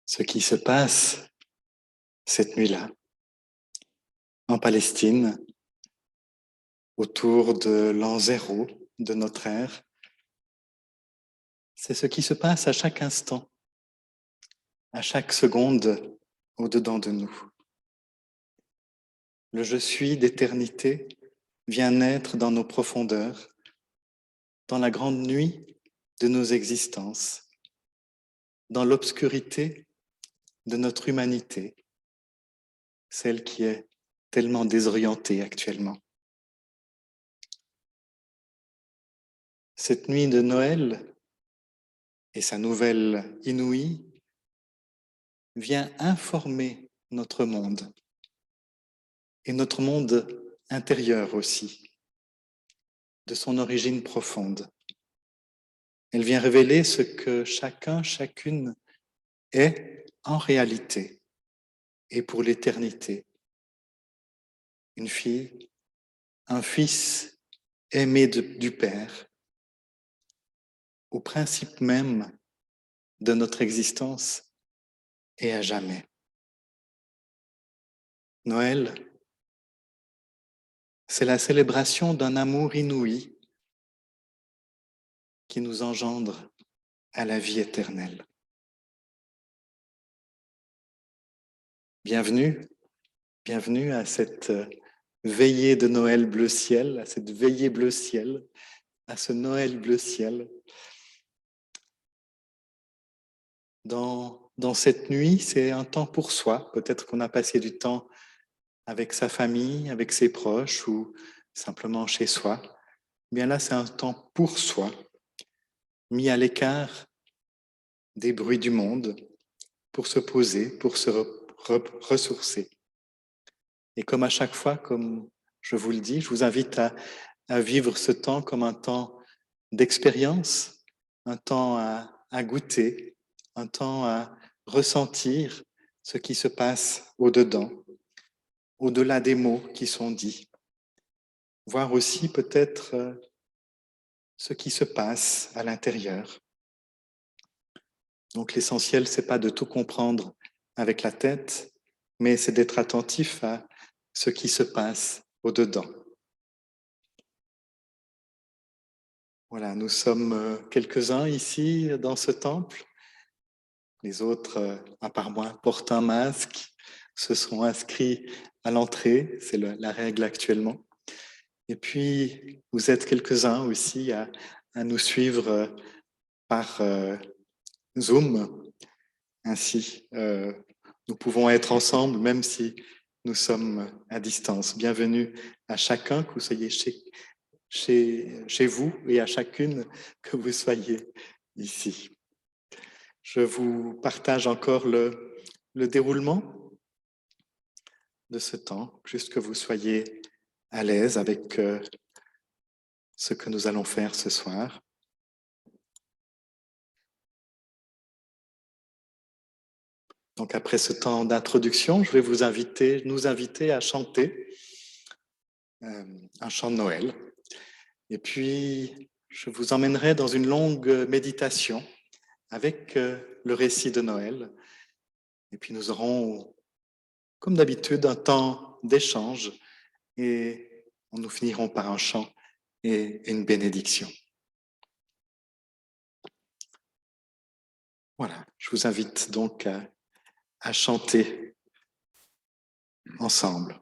ce qui se passe cette nuit-là en Palestine, autour de l'an 0 de notre ère. C'est ce qui se passe à chaque instant, à chaque seconde au-dedans de nous. Le je suis d'éternité vient naître dans nos profondeurs, dans la grande nuit de nos existences, dans l'obscurité de notre humanité, celle qui est tellement désorientée actuellement. Cette nuit de Noël et sa nouvelle inouïe vient informer notre monde et notre monde intérieur aussi, de son origine profonde. Elle vient révéler ce que chacun, chacune est en réalité et pour l'éternité. Une fille, un fils aimé du Père, au principe même de notre existence et à jamais. Noël, c'est la célébration d'un amour inouï qui nous engendre à la vie éternelle. Bienvenue, bienvenue à cette veillée de Noël bleu ciel, à cette veillée bleu ciel, à ce Noël bleu ciel. Dans cette nuit, c'est un temps pour soi. Peut-être qu'on a passé du temps avec sa famille, avec ses proches ou simplement chez soi. Bien là, c'est un temps pour soi, mis à l'écart des bruits du monde, pour se poser, pour se ressourcer. Et comme à chaque fois, comme je vous le dis, je vous invite à vivre ce temps comme un temps d'expérience, un temps à goûter, un temps à ressentir ce qui se passe au-dedans, au-delà des mots qui sont dits. Voir aussi peut-être ce qui se passe à l'intérieur. Donc l'essentiel, c'est pas de tout comprendre avec la tête, mais c'est d'être attentif à ce qui se passe au-dedans. Voilà, nous sommes quelques-uns ici dans ce temple. Les autres, à part moi, portent un masque, se sont inscrits à l'entrée, c'est la règle actuellement. Et puis, vous êtes quelques-uns aussi à nous suivre par Zoom. Ainsi, nous pouvons être ensemble même si nous sommes à distance. Bienvenue à chacun, que vous soyez chez vous et à chacune que vous soyez ici. Je vous partage encore le déroulement de ce temps, juste que vous soyez à l'aise avec ce que nous allons faire ce soir. Donc après ce temps d'introduction, je vais nous inviter à chanter un chant de Noël. Et puis, je vous emmènerai dans une longue méditation avec le récit de Noël. Et puis nous aurons, comme d'habitude, un temps d'échange et nous finirons par un chant et une bénédiction. Voilà, je vous invite donc à chanter ensemble.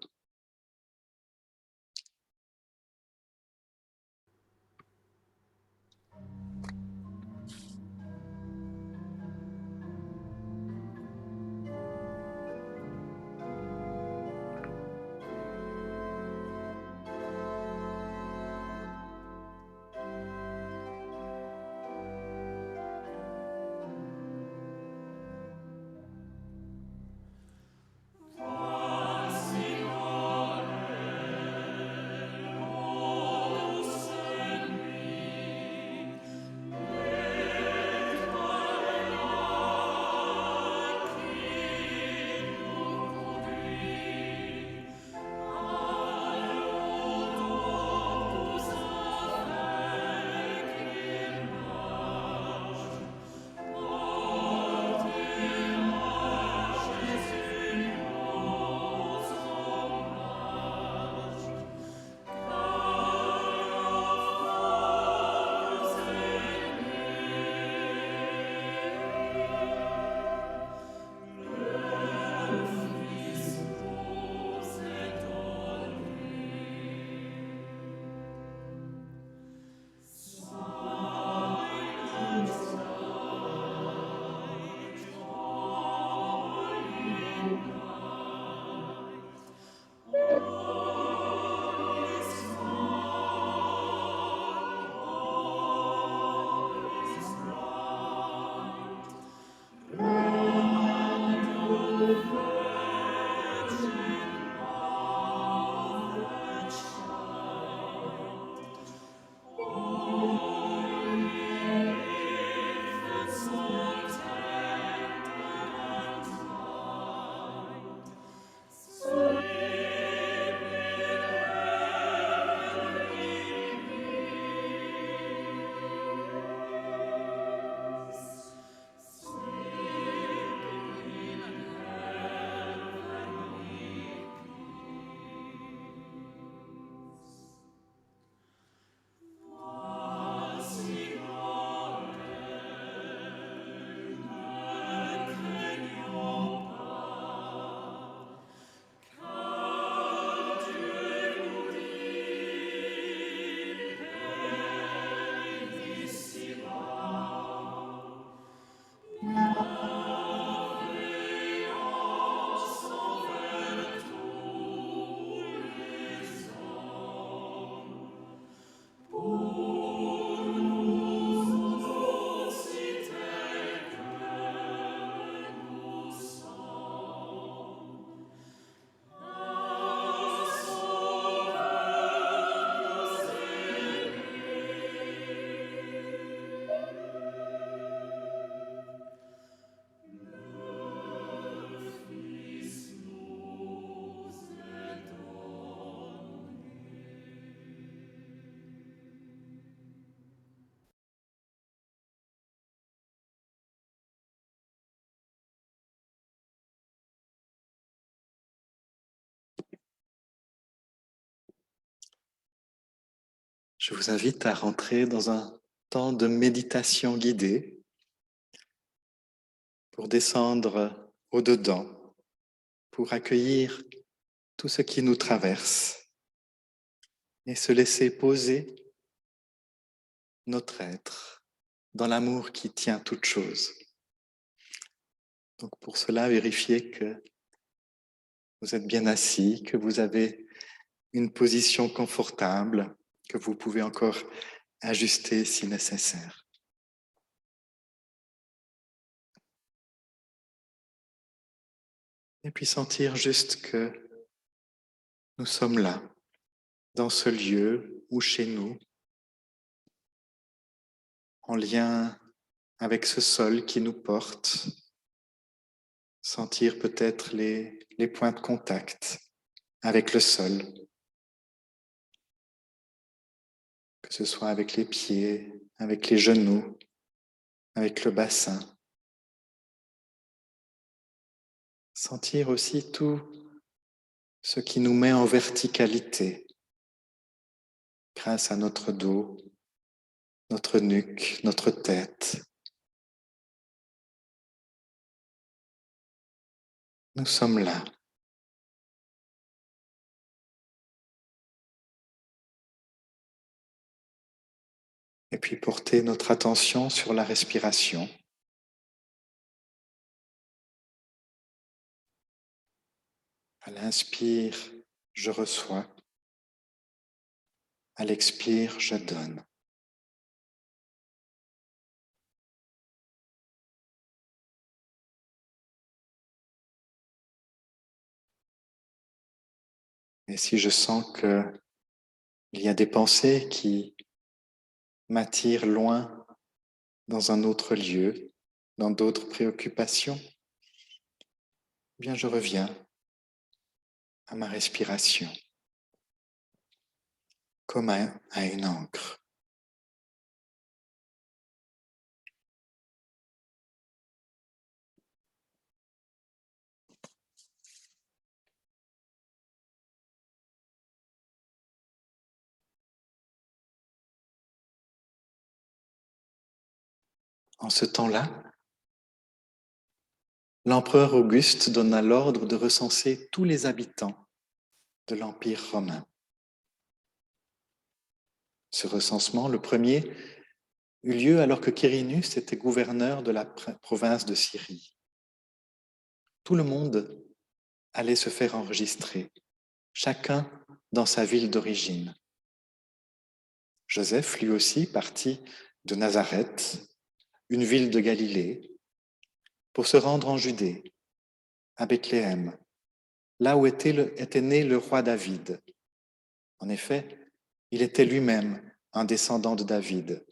Je vous invite à rentrer dans un temps de méditation guidée pour descendre au-dedans, pour accueillir tout ce qui nous traverse et se laisser poser notre être dans l'amour qui tient toute chose. Donc pour cela, vérifiez que vous êtes bien assis, que vous avez une position confortable, que vous pouvez encore ajuster si nécessaire. Et puis sentir juste que nous sommes là, dans ce lieu ou chez nous, en lien avec ce sol qui nous porte, sentir peut-être les points de contact avec le sol, que ce soit avec les pieds, avec les genoux, avec le bassin. Sentir aussi tout ce qui nous met en verticalité grâce à notre dos, notre nuque, notre tête. Nous sommes là. Et puis porter notre attention sur la respiration. À l'inspire, je reçois. À l'expire, je donne. Et si je sens qu'il y a des pensées qui m'attirent loin dans un autre lieu, dans d'autres préoccupations, eh bien je reviens à ma respiration, comme à une encre. En ce temps-là, l'empereur Auguste donna l'ordre de recenser tous les habitants de l'Empire romain. Ce recensement, le premier, eut lieu alors que Quirinus était gouverneur de la province de Syrie. Tout le monde allait se faire enregistrer, chacun dans sa ville d'origine. Joseph, lui aussi, partit de Nazareth, une ville de Galilée, pour se rendre en Judée, à Bethléem, là où était né le roi David. En effet, il était lui-même un descendant de David.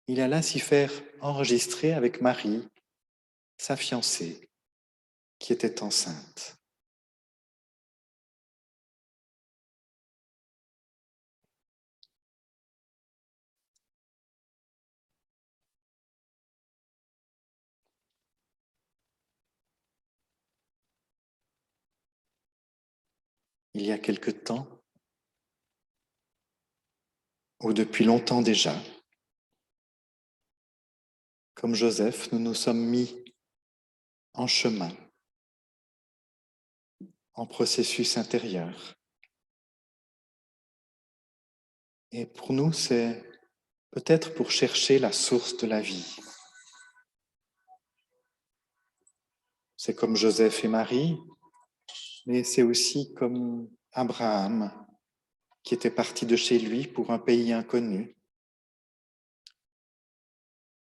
Il alla s'y faire enregistrer avec Marie, sa fiancée, qui était enceinte. Il y a quelque temps, ou depuis longtemps déjà, comme Joseph, nous nous sommes mis en chemin, en processus intérieur. Et pour nous, c'est peut-être pour chercher la source de la vie. C'est comme Joseph et Marie, mais c'est aussi comme Abraham, qui était parti de chez lui pour un pays inconnu,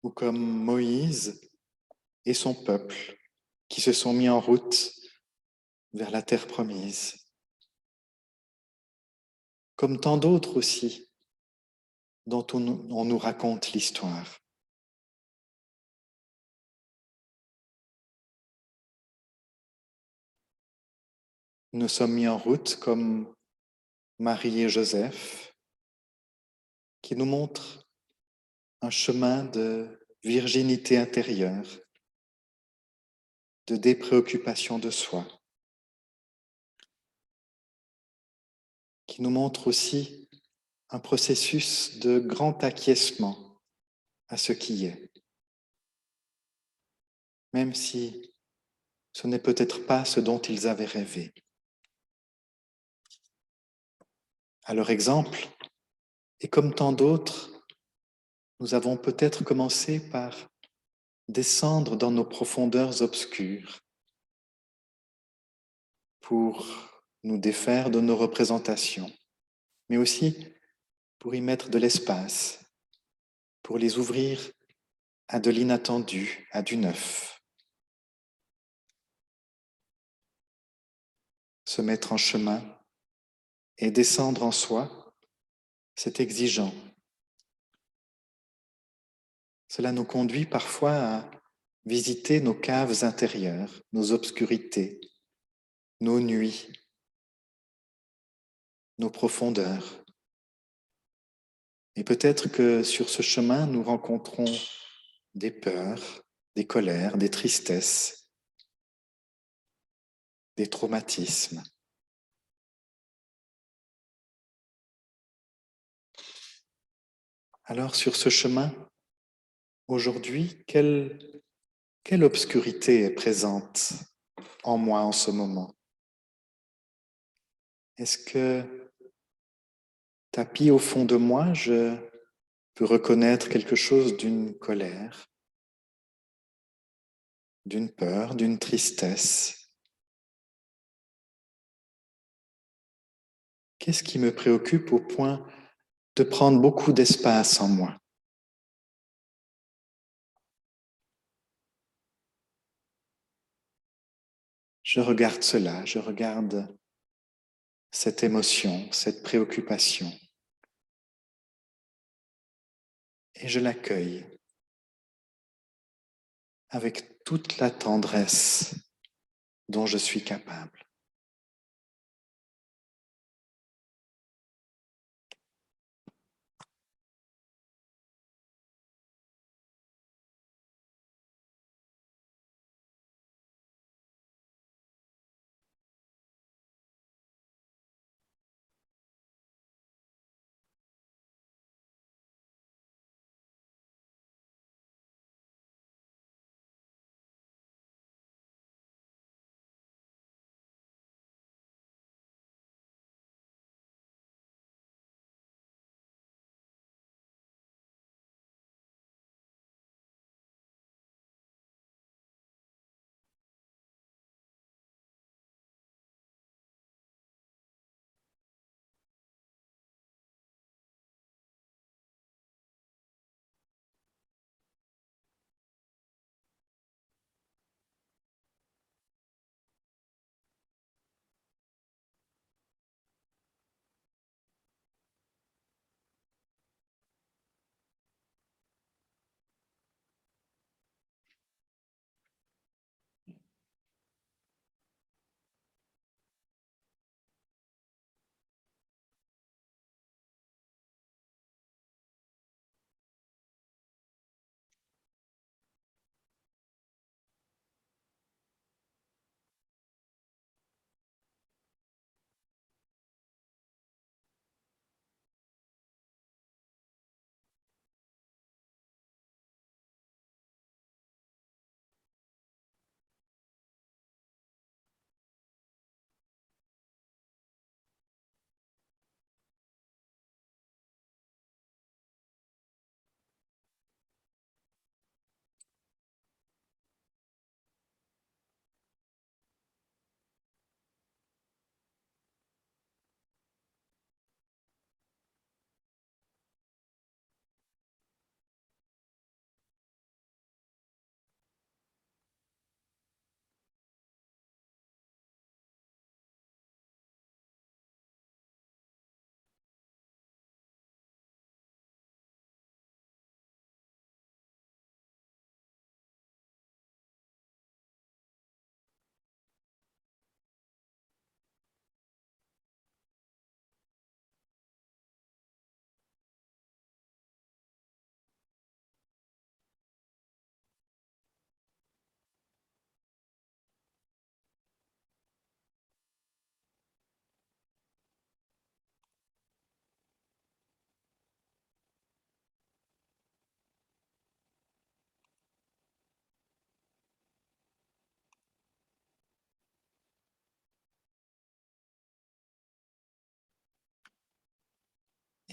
ou comme Moïse et son peuple, qui se sont mis en route vers la terre promise. Comme tant d'autres aussi, dont on nous raconte l'histoire. Nous sommes mis en route comme Marie et Joseph, qui nous montrent un chemin de virginité intérieure, de dépréoccupation de soi, qui nous montre aussi un processus de grand acquiescement à ce qui est, même si ce n'est peut-être pas ce dont ils avaient rêvé. À leur exemple, et comme tant d'autres, nous avons peut-être commencé par descendre dans nos profondeurs obscures pour nous défaire de nos représentations, mais aussi pour y mettre de l'espace, pour les ouvrir à de l'inattendu, à du neuf. Se mettre en chemin et descendre en soi, c'est exigeant. Cela nous conduit parfois à visiter nos caves intérieures, nos obscurités, nos nuits, nos profondeurs. Et peut-être que sur ce chemin, nous rencontrons des peurs, des colères, des tristesses, des traumatismes. Alors sur ce chemin, aujourd'hui, quelle obscurité est présente en moi en ce moment? Est-ce que, tapis au fond de moi, je peux reconnaître quelque chose d'une colère, d'une peur, d'une tristesse? Qu'est-ce qui me préoccupe au point de prendre beaucoup d'espace en moi? Je regarde cela, je regarde cette émotion, cette préoccupation, et je l'accueille avec toute la tendresse dont je suis capable.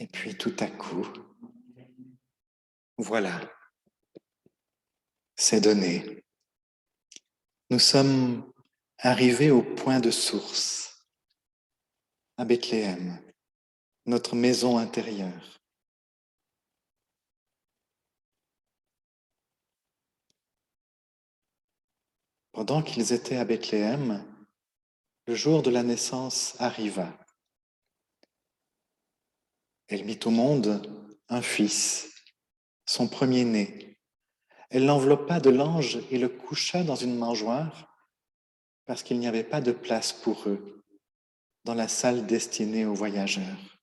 Et puis tout à coup, voilà, c'est donné. Nous sommes arrivés au point de source, à Bethléem, notre maison intérieure. Pendant qu'ils étaient à Bethléem, le jour de la naissance arriva. Elle mit au monde un fils, son premier-né. Elle l'enveloppa de lange et le coucha dans une mangeoire parce qu'il n'y avait pas de place pour eux dans la salle destinée aux voyageurs.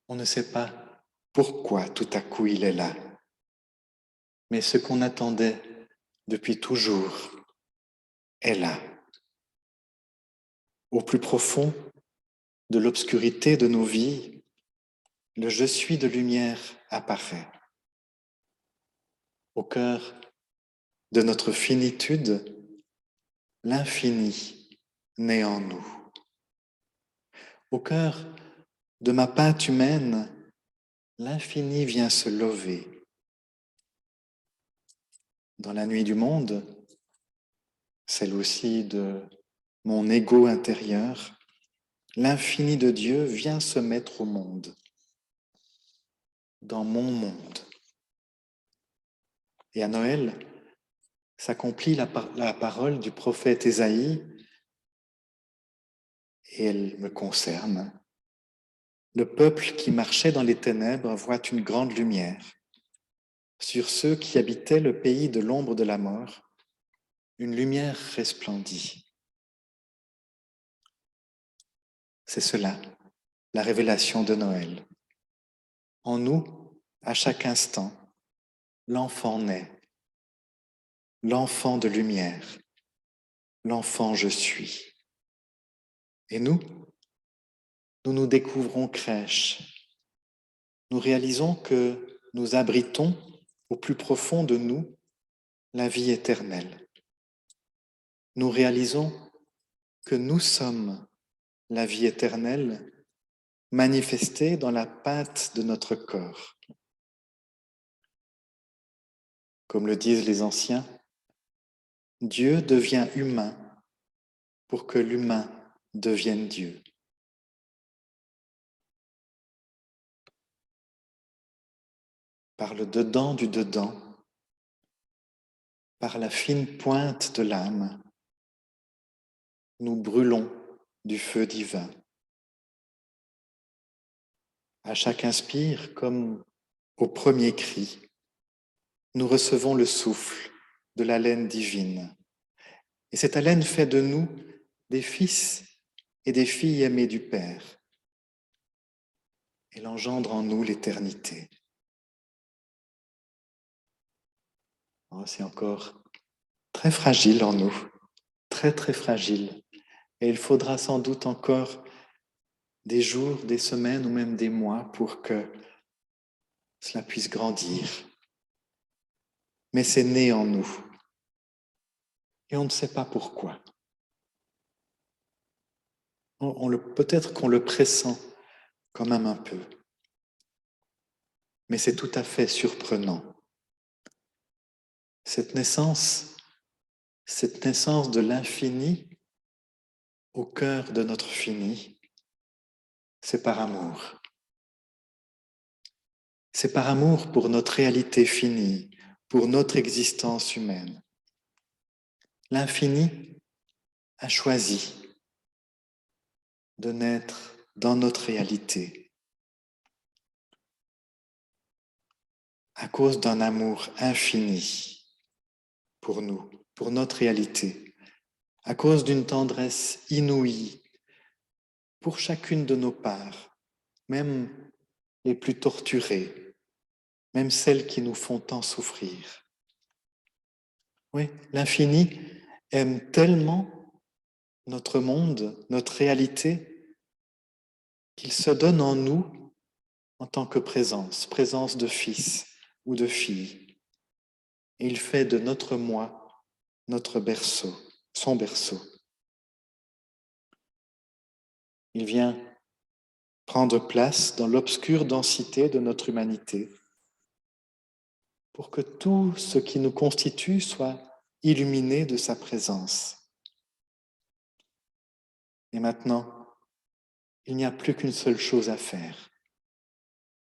On ne sait pas pourquoi tout à coup il est là, mais ce qu'on attendait depuis toujours est là. Au plus profond de l'obscurité de nos vies, le je suis de lumière apparaît. Au cœur de notre finitude, l'infini naît en nous. Au cœur de ma pâte humaine, l'infini vient se lever. Dans la nuit du monde, celle aussi de mon ego intérieur, l'infini de Dieu vient se mettre au monde, dans mon monde. Et à Noël, s'accomplit la parole du prophète Ésaïe, et elle me concerne. Le peuple qui marchait dans les ténèbres voit une grande lumière. Sur ceux qui habitaient le pays de l'ombre de la mort, une lumière resplendit. C'est cela, la révélation de Noël. En nous, à chaque instant, l'enfant naît, l'enfant de lumière, l'enfant je suis. Et nous nous découvrons crèche. Nous réalisons que nous abritons au plus profond de nous la vie éternelle. Nous réalisons que nous sommes la vie éternelle manifestée dans la pâte de notre corps. Comme le disent les anciens, Dieu devient humain pour que l'humain devienne Dieu. Par le dedans du dedans, par la fine pointe de l'âme, nous brûlons du feu divin. À chaque inspire, comme au premier cri, nous recevons le souffle de l'haleine divine. Et cette haleine fait de nous des fils et des filles aimées du Père. Elle engendre en nous l'éternité. Oh, c'est encore très fragile en nous, très très fragile. Et il faudra sans doute encore des jours, des semaines ou même des mois pour que cela puisse grandir. Mais c'est né en nous. Et on ne sait pas pourquoi. Peut-être qu'on le pressent quand même un peu. Mais c'est tout à fait surprenant. Cette naissance de l'infini au cœur de notre fini, c'est par amour. C'est par amour pour notre réalité finie, pour notre existence humaine. L'infini a choisi de naître dans notre réalité à cause d'un amour infini pour nous, pour notre réalité, à cause d'une tendresse inouïe pour chacune de nos parts, même les plus torturées, même celles qui nous font tant souffrir. Oui, l'infini aime tellement notre monde, notre réalité, qu'il se donne en nous en tant que présence de fils ou de fille. et il fait de notre moi notre berceau, son berceau. Il vient prendre place dans l'obscure densité de notre humanité pour que tout ce qui nous constitue soit illuminé de sa présence. Et maintenant, il n'y a plus qu'une seule chose à faire,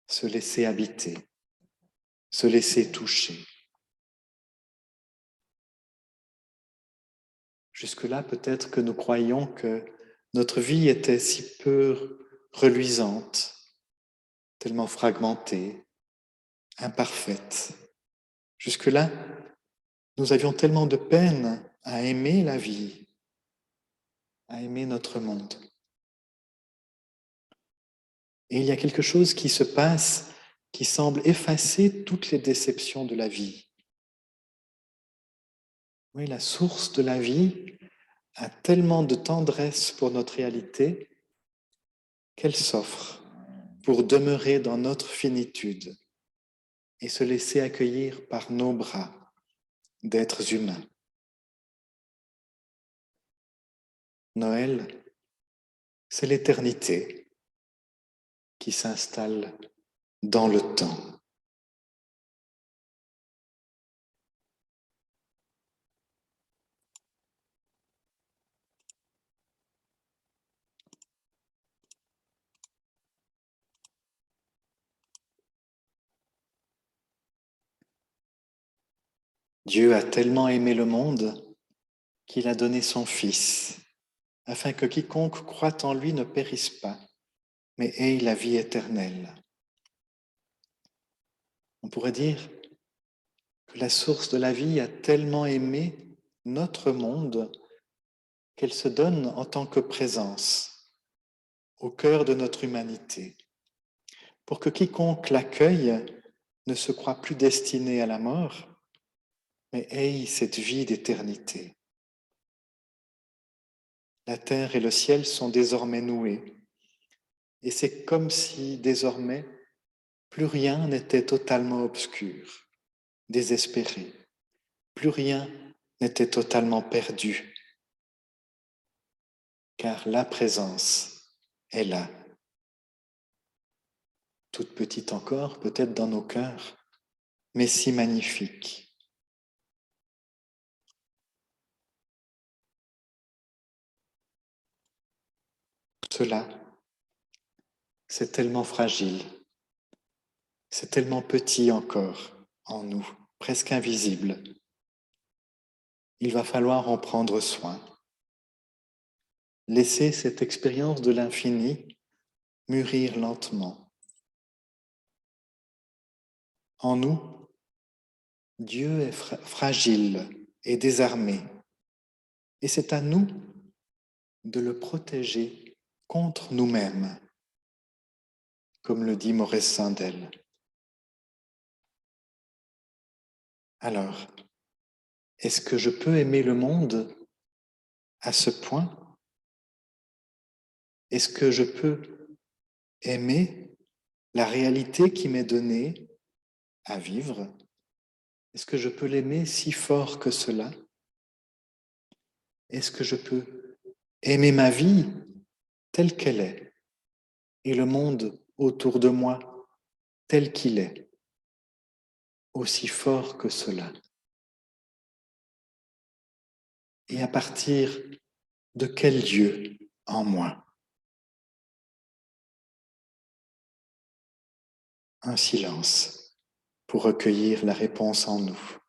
se laisser habiter, se laisser toucher. Jusque-là, peut-être que nous croyions que notre vie était si peu reluisante, tellement fragmentée, imparfaite. Jusque-là, nous avions tellement de peine à aimer la vie, à aimer notre monde. Et il y a quelque chose qui se passe qui semble effacer toutes les déceptions de la vie. Oui, la source de la vie a tellement de tendresse pour notre réalité qu'elle s'offre pour demeurer dans notre finitude et se laisser accueillir par nos bras d'êtres humains. Noël, c'est l'éternité qui s'installe dans le temps. Dieu a tellement aimé le monde qu'il a donné son Fils, afin que quiconque croit en lui ne périsse pas, mais ait la vie éternelle. On pourrait dire que la source de la vie a tellement aimé notre monde qu'elle se donne en tant que présence au cœur de notre humanité, pour que quiconque l'accueille ne se croit plus destiné à la mort, mais ait cette vie d'éternité. La terre et le ciel sont désormais noués, et c'est comme si désormais plus rien n'était totalement obscur, désespéré, plus rien n'était totalement perdu, car la présence est là, toute petite encore, peut-être dans nos cœurs, mais si magnifique. Cela, c'est tellement fragile, c'est tellement petit encore en nous, presque invisible. Il va falloir en prendre soin. Laisser cette expérience de l'infini mûrir lentement. En nous, Dieu est fragile et désarmé, et c'est à nous de le protéger contre nous-mêmes, comme le dit Maurice Sandel. Alors, est-ce que je peux aimer le monde à ce point? Est-ce que je peux aimer la réalité qui m'est donnée à vivre? Est-ce que je peux l'aimer si fort que cela? Est-ce que je peux aimer ma vie telle qu'elle est et le monde autour de moi tel qu'il est, aussi fort que cela? Et à partir de quel Dieu en moi? Un silence pour recueillir la réponse en nous.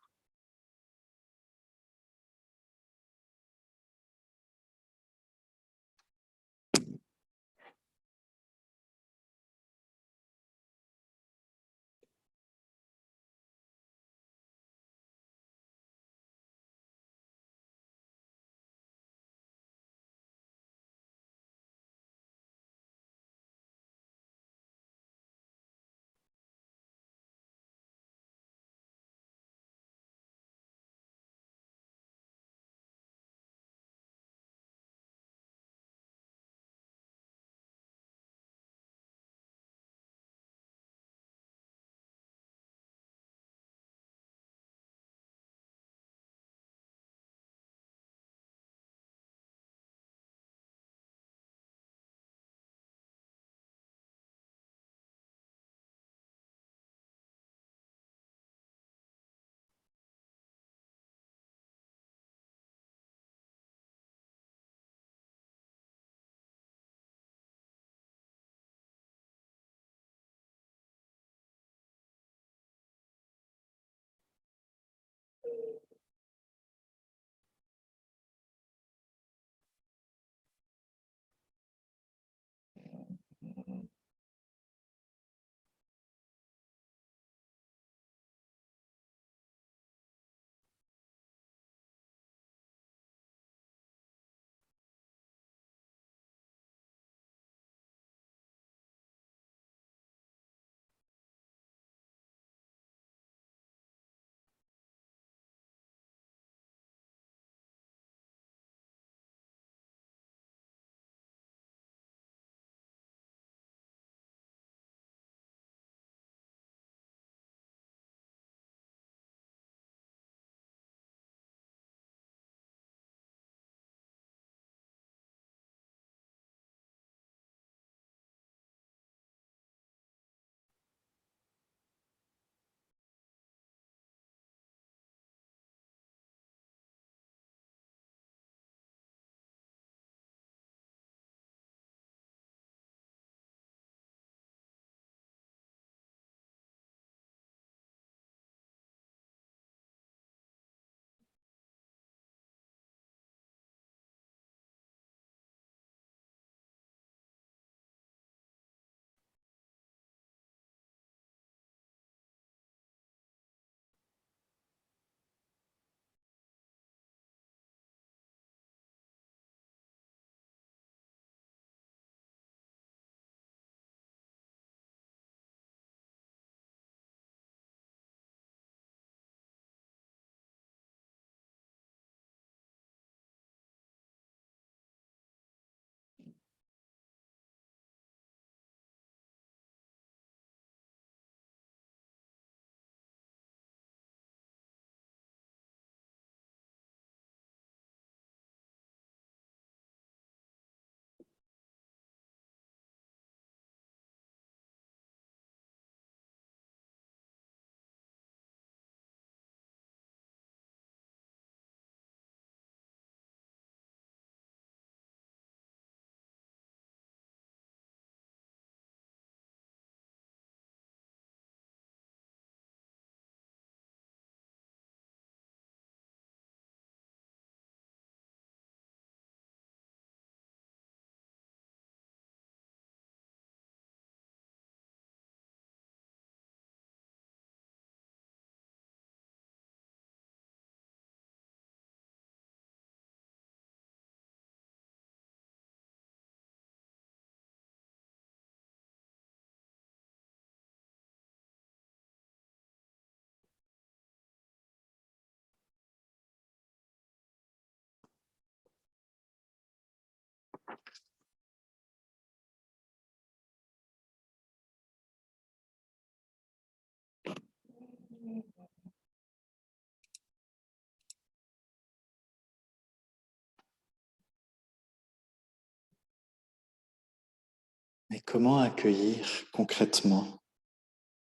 comment accueillir concrètement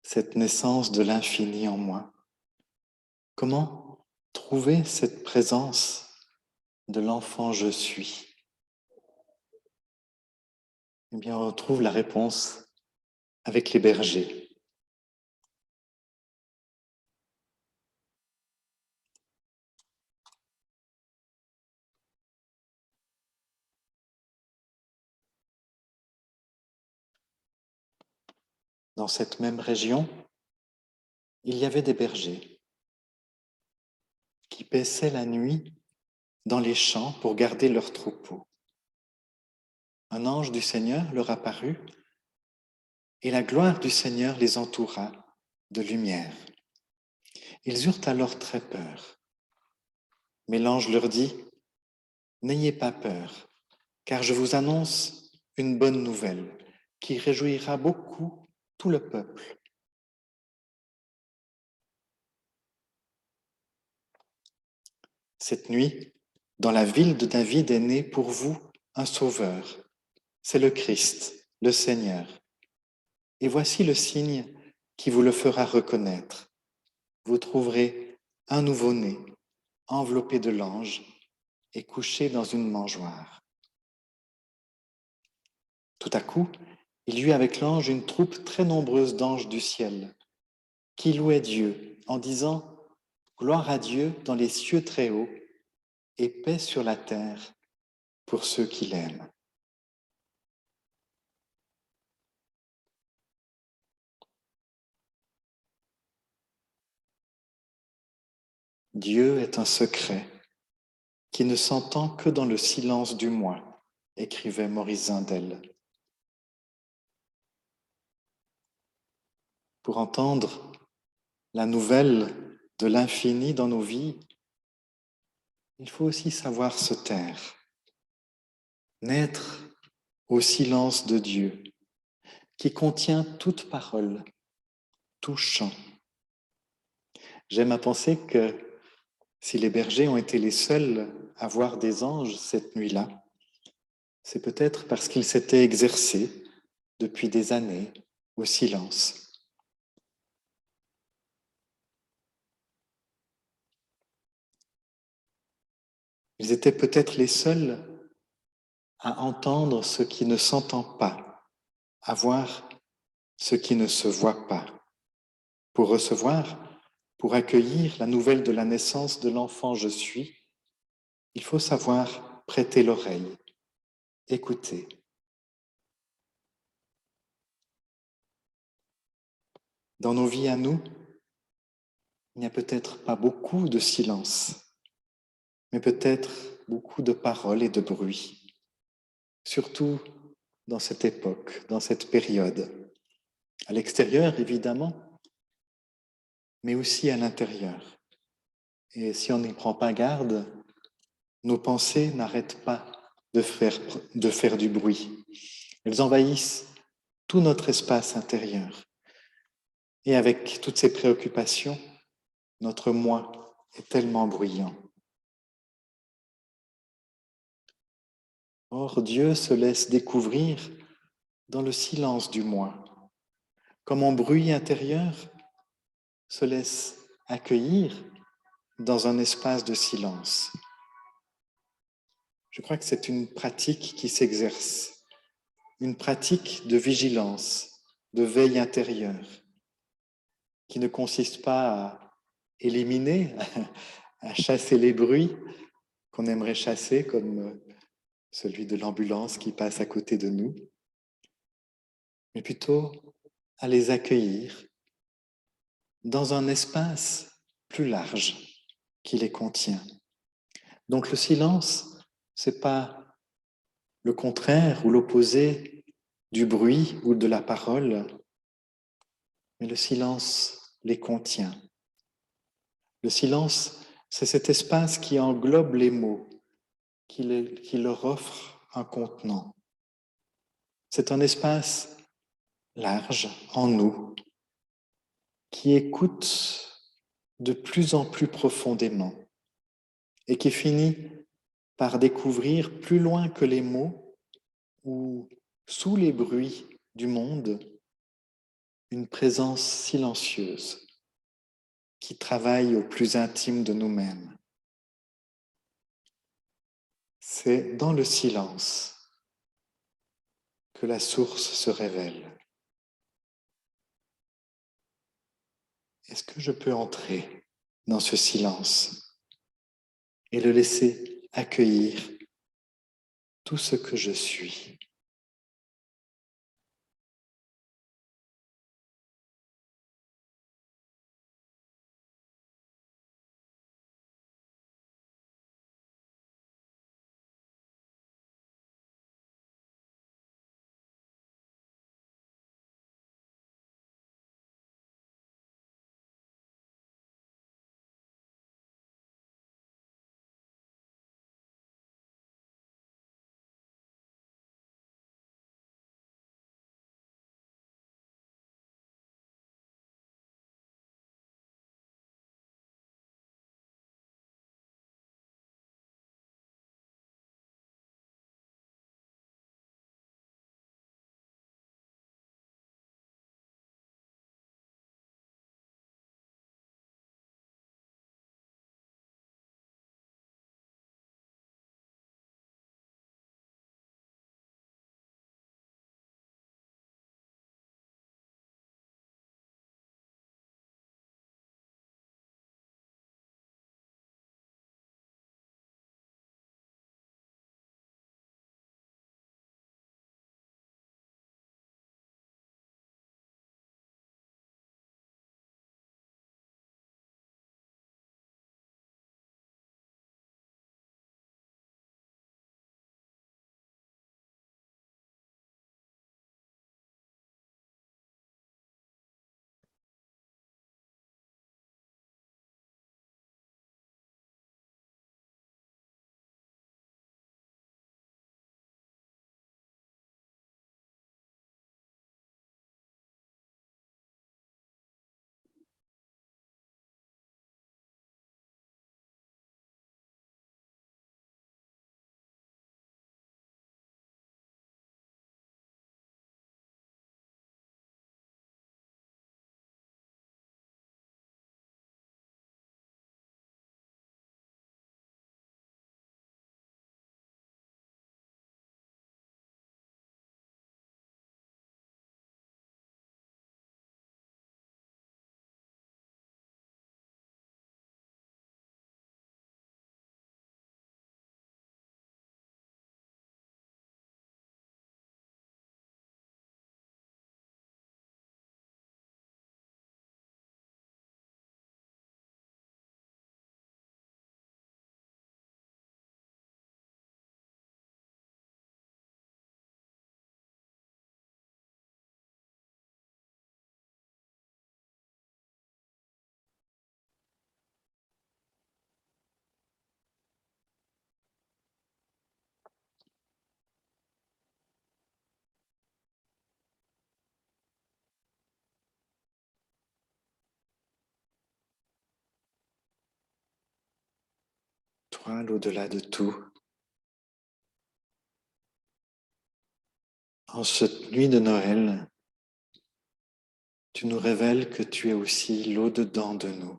cette naissance de l'infini en moi? Comment trouver cette présence de l'enfant je suis? Eh bien, on retrouve la réponse avec les bergers. Dans cette même région, il y avait des bergers qui paissaient la nuit dans les champs pour garder leurs troupeaux. Un ange du Seigneur leur apparut et la gloire du Seigneur les entoura de lumière. Ils eurent alors très peur. Mais l'ange leur dit, « N'ayez pas peur, car je vous annonce une bonne nouvelle qui réjouira beaucoup tout le peuple. Cette nuit, dans la ville de David est né pour vous un sauveur. C'est le Christ, le Seigneur. Et voici le signe qui vous le fera reconnaître. Vous trouverez un nouveau-né, enveloppé de l'ange et couché dans une mangeoire. » Tout à coup, il y eut avec l'ange une troupe très nombreuse d'anges du ciel qui louaient Dieu en disant « Gloire à Dieu dans les cieux très hauts et paix sur la terre pour ceux qui l'aiment. » Dieu est un secret qui ne s'entend que dans le silence du moi, écrivait Maurice Zindel. Pour entendre la nouvelle de l'infini dans nos vies, il faut aussi savoir se taire, naître au silence de Dieu, qui contient toute parole, tout chant. J'aime à penser que si les bergers ont été les seuls à voir des anges cette nuit-là, c'est peut-être parce qu'ils s'étaient exercés depuis des années au silence. Ils étaient peut-être les seuls à entendre ce qui ne s'entend pas, à voir ce qui ne se voit pas, pour recevoir, pour accueillir la nouvelle de la naissance de l'enfant je suis. Il faut savoir prêter l'oreille, écouter. Dans nos vies à nous, il n'y a peut-être pas beaucoup de silence, mais peut-être beaucoup de paroles et de bruit, surtout dans cette époque, dans cette période. À l'extérieur, évidemment, mais aussi à l'intérieur. Et si on n'y prend pas garde, nos pensées n'arrêtent pas de faire du bruit. Elles envahissent tout notre espace intérieur. Et avec toutes ces préoccupations, notre moi est tellement bruyant. Or, Dieu se laisse découvrir dans le silence du moi, comme mon bruit intérieur se laisse accueillir dans un espace de silence. Je crois que c'est une pratique qui s'exerce, une pratique de vigilance, de veille intérieure, qui ne consiste pas à éliminer, à chasser les bruits qu'on aimerait chasser, comme celui de l'ambulance qui passe à côté de nous, mais plutôt à les accueillir dans un espace plus large qui les contient. Donc le silence, c'est pas le contraire ou l'opposé du bruit ou de la parole, mais le silence les contient. Le silence, c'est cet espace qui englobe les mots, qui leur offre un contenant. C'est un espace large en nous, qui écoute de plus en plus profondément et qui finit par découvrir plus loin que les mots ou sous les bruits du monde, une présence silencieuse qui travaille au plus intime de nous-mêmes. C'est dans le silence que la source se révèle. Est-ce que je peux entrer dans ce silence et le laisser accueillir tout ce que je suis? Toi, l'au-delà de tout, en cette nuit de Noël, tu nous révèles que tu es aussi l'au-dedans de nous.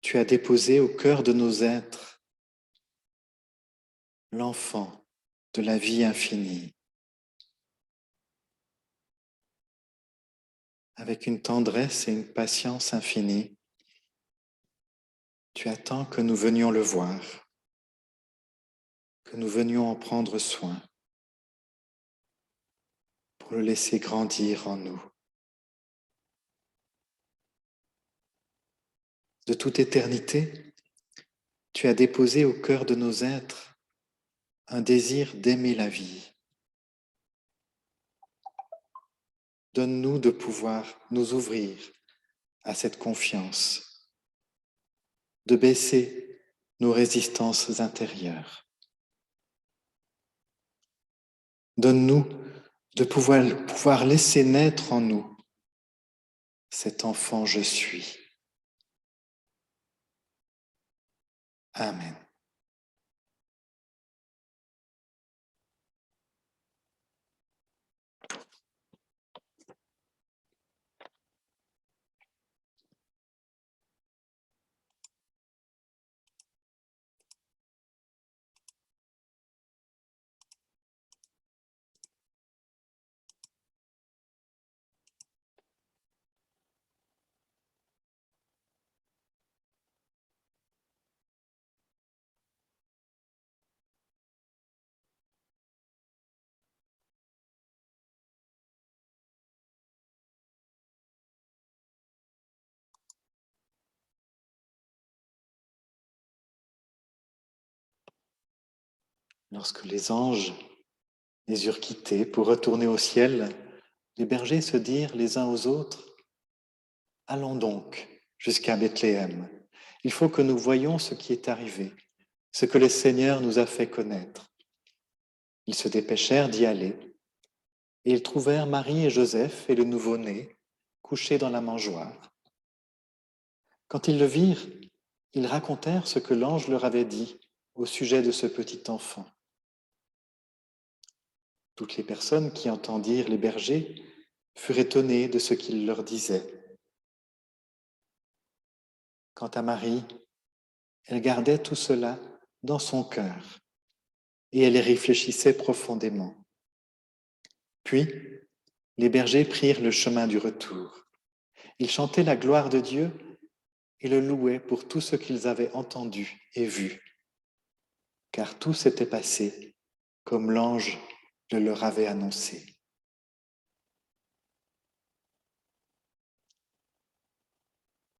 Tu as déposé au cœur de nos êtres l'enfant de la vie infinie, avec une tendresse et une patience infinie. Tu attends que nous venions le voir, que nous venions en prendre soin pour le laisser grandir en nous. De toute éternité, tu as déposé au cœur de nos êtres un désir d'aimer la vie. Donne-nous de pouvoir nous ouvrir à cette confiance, de baisser nos résistances intérieures. Donne-nous de pouvoir laisser naître en nous cet enfant je suis. Amen. Lorsque les anges les eurent quittés pour retourner au ciel, les bergers se dirent les uns aux autres, « Allons donc jusqu'à Bethléem. Il faut que nous voyions ce qui est arrivé, ce que le Seigneur nous a fait connaître. » Ils se dépêchèrent d'y aller, et ils trouvèrent Marie et Joseph et le nouveau-né couchés dans la mangeoire. Quand ils le virent, ils racontèrent ce que l'ange leur avait dit au sujet de ce petit enfant. Toutes les personnes qui entendirent les bergers furent étonnées de ce qu'il leur disait. Quant à Marie, elle gardait tout cela dans son cœur et elle y réfléchissait profondément. Puis, les bergers prirent le chemin du retour. Ils chantaient la gloire de Dieu et le louaient pour tout ce qu'ils avaient entendu et vu, car tout s'était passé comme l'ange le leur avait annoncé.